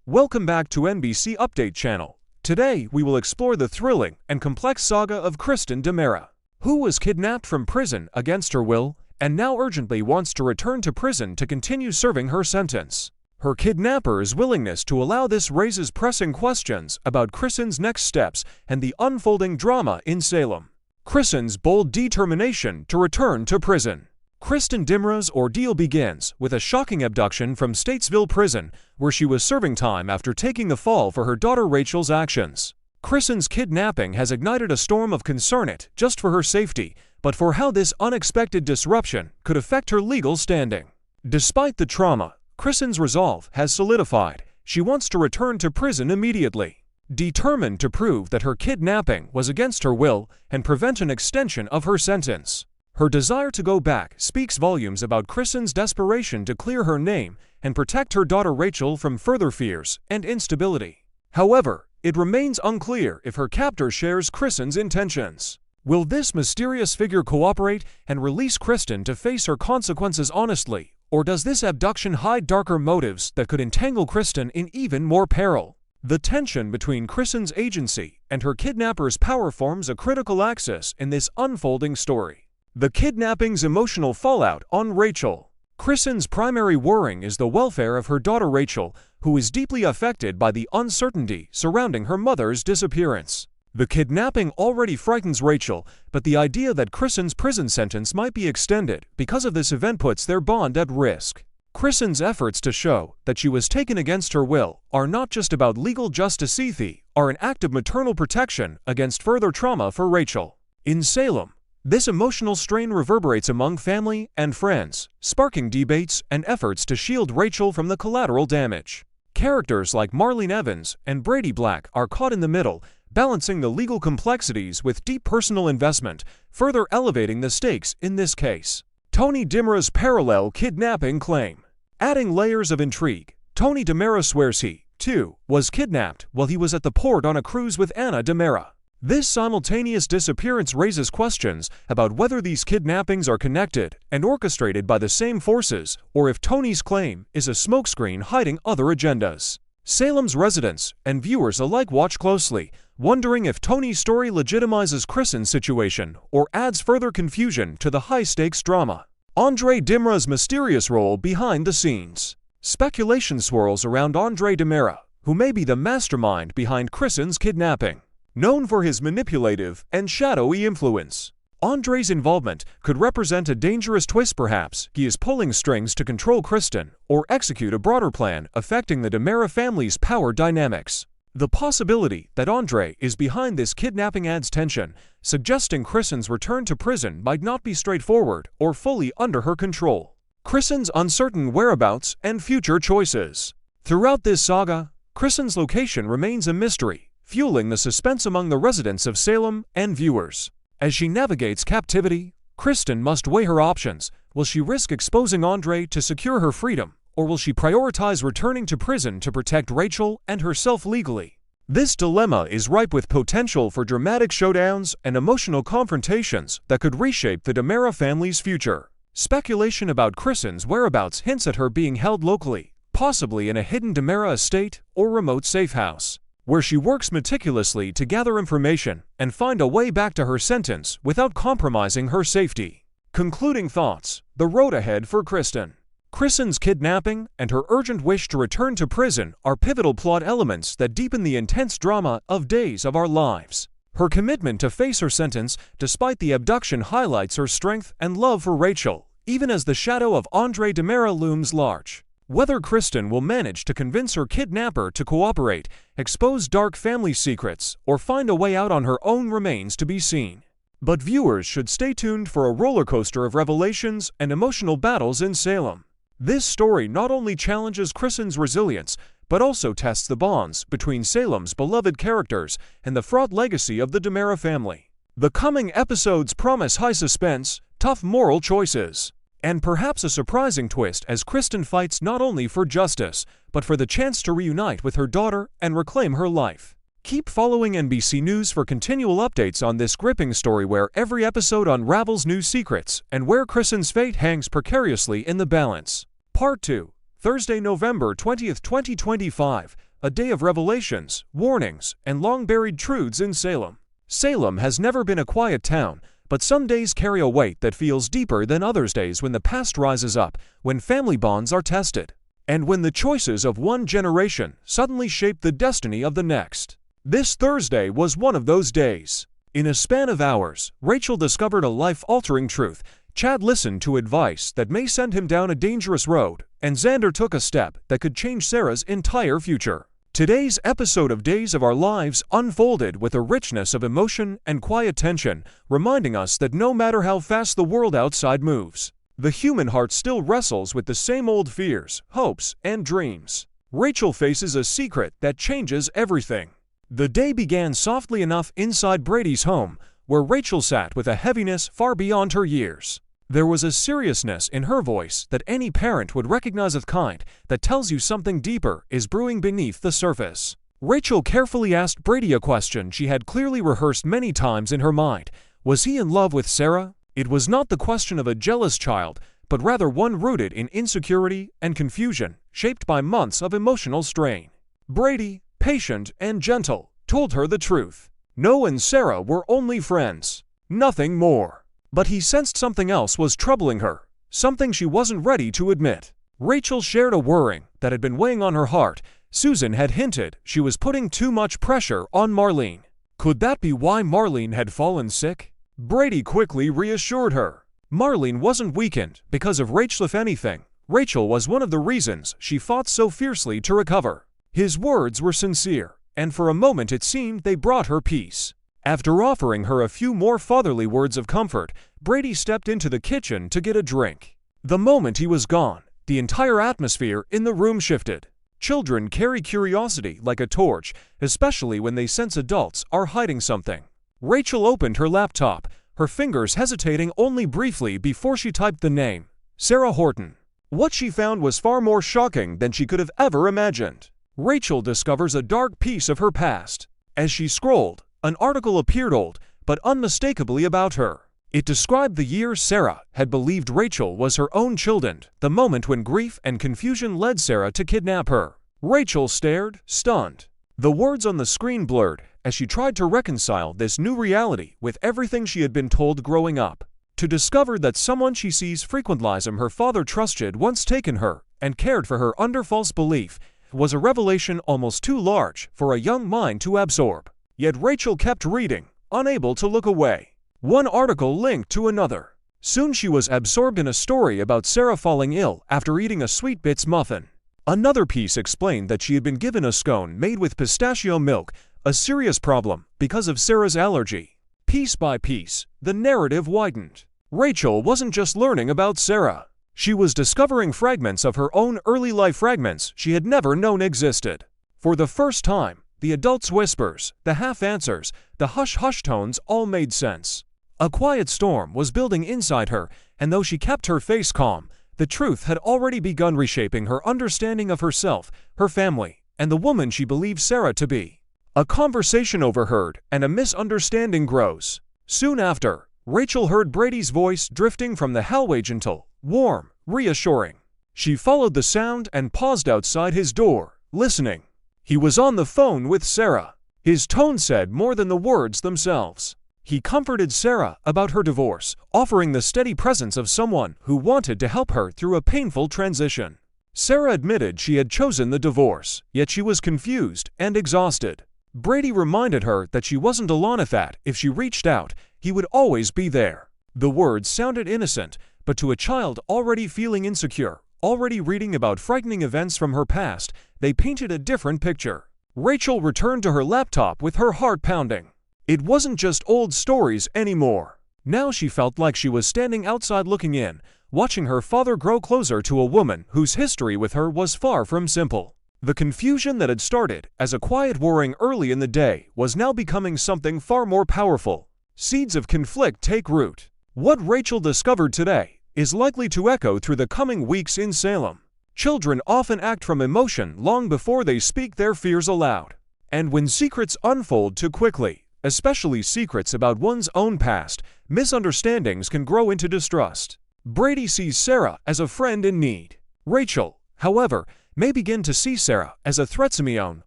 Welcome back to NBC Update channel. Today, we will explore the thrilling and complex saga of Kristen DiMera, who was kidnapped from prison against her will and now urgently wants to return to prison to continue serving her sentence. Her kidnapper's willingness to allow this raises pressing questions about Kristen's next steps and the unfolding drama in Salem. Kristen's bold determination to return to prison. Kristen DiMera's ordeal begins with a shocking abduction from Statesville Prison, where she was serving time after taking the fall for her daughter Rachel's actions. Kristen's kidnapping has ignited a storm of concern not just for her safety, but for how this unexpected disruption could affect her legal standing. Despite the trauma, Kristen's resolve has solidified. She wants to return to prison immediately, determined to prove that her kidnapping was against her will and prevent an extension of her sentence. Her desire to go back speaks volumes about Kristen's desperation to clear her name and protect her daughter Rachel from further fears and instability. However, it remains unclear if her captor shares Kristen's intentions. Will this mysterious figure cooperate and release Kristen to face her consequences honestly, or does this abduction hide darker motives that could entangle Kristen in even more peril? The tension between Kristen's agency and her kidnapper's power forms a critical axis in this unfolding story. The kidnapping's emotional fallout on Rachel. Kristen's primary worry is the welfare of her daughter Rachel, who is deeply affected by the uncertainty surrounding her mother's disappearance. The kidnapping already frightens Rachel, but the idea that Kristen's prison sentence might be extended because of this event puts their bond at risk. Kristen's efforts to show that she was taken against her will are not just about legal justice, they are an act of maternal protection against further trauma for Rachel. In Salem, this emotional strain reverberates among family and friends, sparking debates and efforts to shield Rachel from the collateral damage. Characters like Marlene Evans and Brady Black are caught in the middle, balancing the legal complexities with deep personal investment, further elevating the stakes in this case. Tony DiMera's parallel kidnapping claim. Adding layers of intrigue, Tony DiMera swears he, too, was kidnapped while he was at the port on a cruise with Anna DiMera. This simultaneous disappearance raises questions about whether these kidnappings are connected and orchestrated by the same forces, or if Tony's claim is a smokescreen hiding other agendas. Salem's residents and viewers alike watch closely, wondering if Tony's story legitimizes Kristen's situation or adds further confusion to the high-stakes drama. Andre DiMera's mysterious role behind the scenes. Speculation swirls around Andre DiMera, who may be the mastermind behind Kristen's kidnapping. Known for his manipulative and shadowy influence, Andre's involvement could represent a dangerous twist. Perhaps he is pulling strings to control Kristen or execute a broader plan affecting the DiMera family's power dynamics. The possibility that Andre is behind this kidnapping adds tension, suggesting Kristen's return to prison might not be straightforward or fully under her control. Kristen's uncertain whereabouts and future choices. Throughout this saga, Kristen's location remains a mystery, fueling the suspense among the residents of Salem and viewers. As she navigates captivity, Kristen must weigh her options. Will she risk exposing Andre to secure her freedom, or will she prioritize returning to prison to protect Rachel and herself legally? This dilemma is ripe with potential for dramatic showdowns and emotional confrontations that could reshape the DiMera family's future. Speculation about Kristen's whereabouts hints at her being held locally, possibly in a hidden DiMera estate or remote safe house, where she works meticulously to gather information and find a way back to her sentence without compromising her safety. Concluding thoughts: the road ahead for Kristen. Kristen's kidnapping and her urgent wish to return to prison are pivotal plot elements that deepen the intense drama of Days of Our Lives. Her commitment to face her sentence despite the abduction highlights her strength and love for Rachel, even as the shadow of Andre DiMera looms large. Whether Kristen will manage to convince her kidnapper to cooperate, expose dark family secrets, or find a way out on her own remains to be seen. But viewers should stay tuned for a rollercoaster of revelations and emotional battles in Salem. This story not only challenges Kristen's resilience, but also tests the bonds between Salem's beloved characters and the fraught legacy of the DiMera family. The coming episodes promise high suspense, tough moral choices, and perhaps a surprising twist as Kristen fights not only for justice, but for the chance to reunite with her daughter and reclaim her life. Keep following NBC News for continual updates on this gripping story where every episode unravels new secrets and where Kristen's fate hangs precariously in the balance. Part 2, Thursday, November 20th, 2025. a day of revelations, warnings, and long-buried truths in Salem. Salem has never been a quiet town, but some days carry a weight that feels deeper than others. Days when the past rises up, when family bonds are tested, and when the choices of one generation suddenly shape the destiny of the next. This Thursday was one of those days. In a span of hours, Rachel discovered a life-altering truth. Chad listened to advice that may send him down a dangerous road, and Xander took a step that could change Sarah's entire future. Today's episode of Days of Our Lives unfolded with a richness of emotion and quiet tension, reminding us that no matter how fast the world outside moves, the human heart still wrestles with the same old fears, hopes, and dreams. Rachel faces a secret that changes everything. The day began softly enough inside Brady's home, where Rachel sat with a heaviness far beyond her years. There was a seriousness in her voice that any parent would recognize, a kind that tells you something deeper is brewing beneath the surface. Rachel carefully asked Brady a question she had clearly rehearsed many times in her mind. Was he in love with Sarah? It was not the question of a jealous child, but rather one rooted in insecurity and confusion, shaped by months of emotional strain. Brady, patient and gentle, told her the truth. Noah and Sarah were only friends, nothing more. But he sensed something else was troubling her, something she wasn't ready to admit. Rachel shared a worrying that had been weighing on her heart. Susan had hinted she was putting too much pressure on Marlene. Could that be why Marlene had fallen sick? Brady quickly reassured her. Marlene wasn't weakened because of Rachel. If anything, Rachel was one of the reasons she fought so fiercely to recover. His words were sincere, and for a moment it seemed they brought her peace. After offering her a few more fatherly words of comfort, Brady stepped into the kitchen to get a drink. The moment he was gone, the entire atmosphere in the room shifted. Children carry curiosity like a torch, especially when they sense adults are hiding something. Rachel opened her laptop, her fingers hesitating only briefly before she typed the name, Sarah Horton. What she found was far more shocking than she could have ever imagined. Rachel discovers a dark piece of her past. As she scrolled, an article appeared, old, but unmistakably about her. It described the year Sarah had believed Rachel was her own child, the moment when grief and confusion led Sarah to kidnap her. Rachel stared, stunned. The words on the screen blurred as she tried to reconcile this new reality with everything she had been told growing up. To discover that someone she sees frequently, her father trusted, once taken her and cared for her under false belief, was a revelation almost too large for a young mind to absorb. Yet Rachel kept reading, unable to look away. One article linked to another. Soon she was absorbed in a story about Sarah falling ill after eating a Sweet Bits muffin. Another piece explained that she had been given a scone made with pistachio milk, a serious problem because of Sarah's allergy. Piece by piece, the narrative widened. Rachel wasn't just learning about Sarah. She was discovering fragments of her own early life, fragments she had never known existed. For the first time, the adults' whispers, the half-answers, the hush-hush tones all made sense. A quiet storm was building inside her, and though she kept her face calm, the truth had already begun reshaping her understanding of herself, her family, and the woman she believed Sarah to be. A conversation overheard, and a misunderstanding grows. Soon after, Rachel heard Brady's voice drifting from the hallway, gentle, warm, reassuring. She followed the sound and paused outside his door, listening. He was on the phone with Sarah. His tone said more than the words themselves. He comforted Sarah about her divorce, offering the steady presence of someone who wanted to help her through a painful transition. Sarah admitted she had chosen the divorce, yet she was confused and exhausted. Brady reminded her that she wasn't alone, that if she reached out, he would always be there. The words sounded innocent, but to a child already feeling insecure, already reading about frightening events from her past, they painted a different picture. Rachel returned to her laptop with her heart pounding. It wasn't just old stories anymore. Now she felt like she was standing outside looking in, watching her father grow closer to a woman whose history with her was far from simple. The confusion that had started as a quiet worrying early in the day was now becoming something far more powerful. Seeds of conflict take root. What Rachel discovered today is likely to echo through the coming weeks in Salem. Children often act from emotion long before they speak their fears aloud. And when secrets unfold too quickly, especially secrets about one's own past, misunderstandings can grow into distrust. Brady sees Sarah as a friend in need. Rachel, however, may begin to see Sarah as a threat Simeon,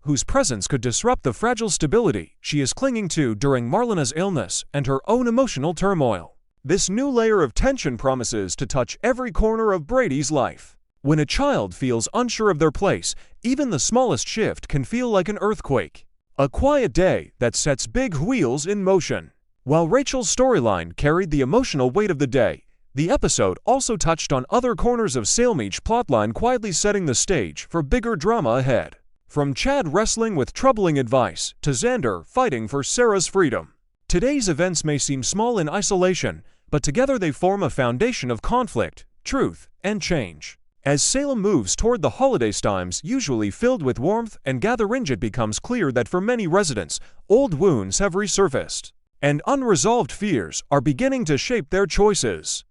whose presence could disrupt the fragile stability she is clinging to during Marlena's illness and her own emotional turmoil. This new layer of tension promises to touch every corner of Brady's life. When a child feels unsure of their place, even the smallest shift can feel like an earthquake. A quiet day that sets big wheels in motion. While Rachel's storyline carried the emotional weight of the day, the episode also touched on other corners of Salem, each plotline quietly setting the stage for bigger drama ahead. From Chad wrestling with troubling advice to Xander fighting for Sarah's freedom. Today's events may seem small in isolation, but together they form a foundation of conflict, truth, and change. As Salem moves toward the holidays times usually filled with warmth and gathering, it becomes clear that for many residents, old wounds have resurfaced, and unresolved fears are beginning to shape their choices.